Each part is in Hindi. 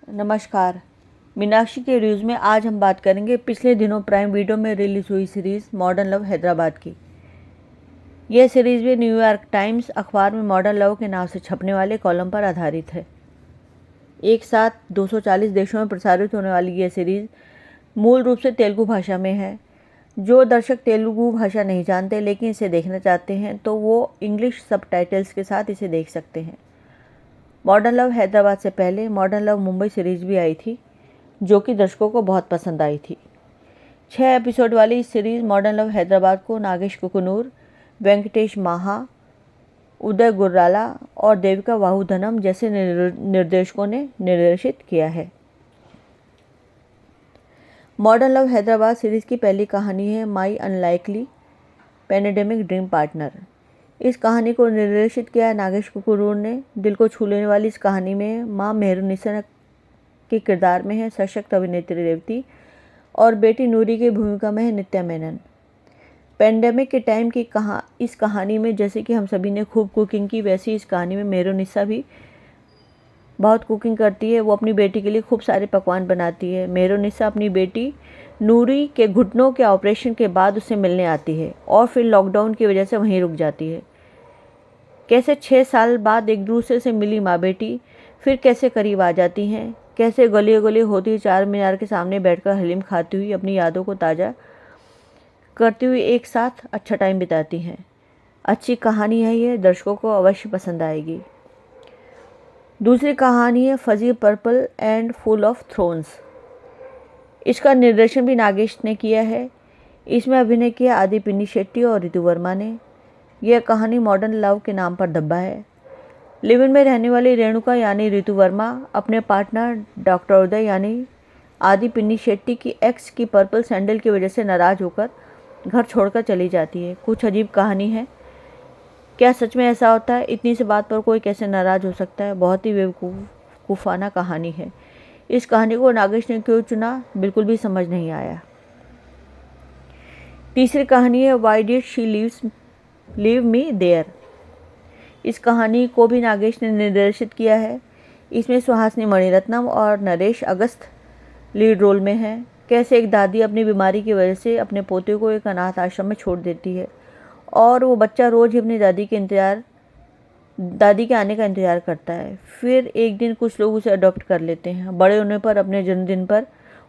नमस्कार। मीनाक्षी के रिव्यूज़ में आज हम बात करेंगे पिछले दिनों प्राइम वीडियो में रिलीज़ हुई सीरीज़ मॉडर्न लव हैदराबाद की। यह सीरीज़ भी न्यूयॉर्क टाइम्स अखबार में मॉडर्न लव के नाम से छपने वाले कॉलम पर आधारित है। एक साथ 240 देशों में प्रसारित होने वाली यह सीरीज़ मूल रूप से तेलुगु भाषा में है। जो दर्शक तेलुगु भाषा नहीं जानते लेकिन इसे देखना चाहते हैं तो वो इंग्लिश सबटाइटल्स के साथ इसे देख सकते हैं। मॉडर्न लव हैदराबाद से पहले मॉडर्न लव मुंबई सीरीज़ भी आई थी, जो कि दर्शकों को बहुत पसंद आई थी। 6 एपिसोड वाली इस सीरीज़ मॉडर्न लव हैदराबाद को नागेश कुकुनूर, वेंकटेश माहा, उदय गुर्राला और देविका वाहुधनम जैसे निर्देशकों ने निर्देशित किया है। मॉडर्न लव हैदराबाद सीरीज़ की पहली कहानी है माई अनलाइकली पैंडेमिक ड्रीम पार्टनर। इस कहानी को निर्देशित किया है नागेश कुकुनूर ने। दिल को छू लेने वाली इस कहानी में मां मेहरुनिसा के किरदार में है सशक्त अभिनेत्री रेवती और बेटी नूरी की भूमिका में है नित्या मेनन। पेंडेमिक के टाइम की इस कहानी में जैसे कि हम सभी ने खूब कुकिंग की, वैसी इस कहानी में मेहरुनिसा भी बहुत कुकिंग करती है। वो अपनी बेटी के लिए खूब सारे पकवान बनाती है। मेहरुनिसा अपनी बेटी नूरी के घुटनों के ऑपरेशन के बाद उससे मिलने आती है और फिर लॉकडाउन की वजह से वहीं रुक जाती है। कैसे 6 साल बाद एक दूसरे से मिली माँ बेटी फिर कैसे करीब आ जाती हैं, कैसे गली गली होती चार मीनार के सामने बैठकर हलीम खाती हुई अपनी यादों को ताज़ा करती हुई एक साथ अच्छा टाइम बिताती हैं। अच्छी कहानी है ये, दर्शकों को अवश्य पसंद आएगी। दूसरी कहानी है fuzzy purple and full of thrones. इसका निर्देशन भी नागेश ने किया है। इसमें अभिनय किया आदि पिनिसेट्टी और ऋतु वर्मा ने। यह कहानी मॉडर्न लव के नाम पर धब्बा है। लिव इन में रहने वाली रेणुका यानी ऋतु वर्मा अपने पार्टनर डॉक्टर उदय यानी आदि पिनिसेट्टी की एक्स की पर्पल सैंडल की वजह से नाराज होकर घर छोड़कर चली जाती है। कुछ अजीब कहानी है। क्या सच में ऐसा होता है? इतनी सी बात पर कोई कैसे नाराज हो सकता है? बहुत ही बेवकूफ़ाना कहानी है। इस कहानी को नागेश ने क्यों चुना, बिल्कुल भी समझ नहीं आया। तीसरी कहानी है why did she leave me there. इस कहानी को भी नागेश ने निर्देशित किया है। इसमें सुहासिनी मणिरत्नम और नरेश अगस्त लीड रोल में हैं। कैसे एक दादी अपनी बीमारी की वजह से अपने पोते को एक अनाथ आश्रम में छोड़ देती है और वो बच्चा रोज़ ही अपनी दादी के आने का इंतज़ार करता है। फिर एक दिन कुछ लोग उसे अडॉप्ट कर लेते हैं। बड़े होने पर अपने जन्मदिन पर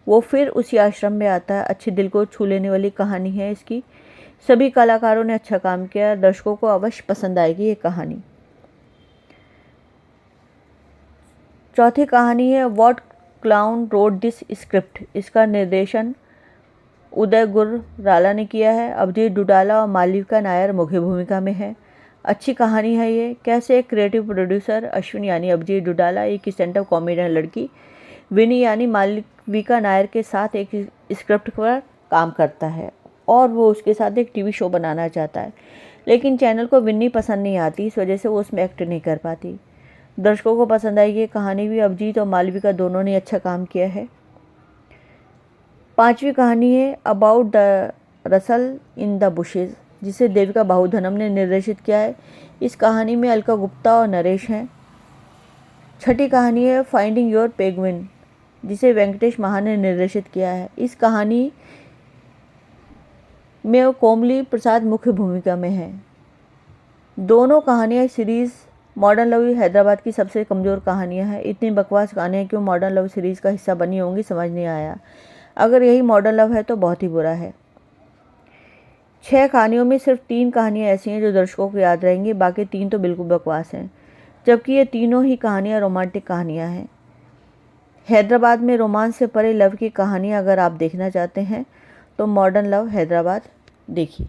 वो फिर उसी आश्रम में आता है। अच्छी दिल को छू लेने वाली कहानी है इसकी। सभी कलाकारों ने अच्छा काम किया। दर्शकों को अवश्य पसंद आएगी ये कहानी। चौथी कहानी है what clown road this script. इसका निर्देशन उदय गुर्राला ने किया है। अभिजीत डुडाला और मालविका नायर मुख्य भूमिका में है। अच्छी कहानी है ये। कैसे एक क्रिएटिव प्रोड्यूसर अश्विन यानी अभिजीत डुडाला एक स्टैंड अप कॉमेडियन लड़की विनी यानी मालविका नायर के साथ एक स्क्रिप्ट पर काम करता है और वो उसके साथ एक टीवी शो बनाना चाहता है, लेकिन चैनल को विन्नी पसंद नहीं आती, इस वजह से वो उसमें एक्ट नहीं कर पाती। दर्शकों को पसंद आई ये कहानी भी। अभिजीत और मालविका दोनों ने अच्छा काम किया है। पांचवी कहानी है about the Russell in the bushes, जिसे देविका वाहुधनम ने निर्देशित किया है। इस कहानी में अलका गुप्ता और नरेश हैं। छठी कहानी है फाइंडिंग योर पेंगुइन, जिसे वेंकटेश माहा ने निर्देशित किया है। इस कहानी में कोमली प्रसाद मुख्य भूमिका में है। दोनों कहानियाँ सीरीज़ मॉडर्न लव हैदराबाद की सबसे कमज़ोर कहानियाँ हैं। इतनी बकवास कहानियाँ क्यों मॉडर्न लव सीरीज़ का हिस्सा बनी होंगी, समझ नहीं आया। अगर यही मॉडर्न लव है तो बहुत ही बुरा है। 6 कहानियों में सिर्फ 3 कहानियाँ ऐसी हैं जो दर्शकों को याद रहेंगी, बाकी 3 तो बिल्कुल बकवास हैं, जबकि ये तीनों ही कहानियाँ रोमांटिक कहानियाँ हैं। हैदराबाद में रोमांस से परे लव की कहानियाँ अगर आप देखना चाहते हैं तो मॉडर्न लव हैदराबाद देखिए।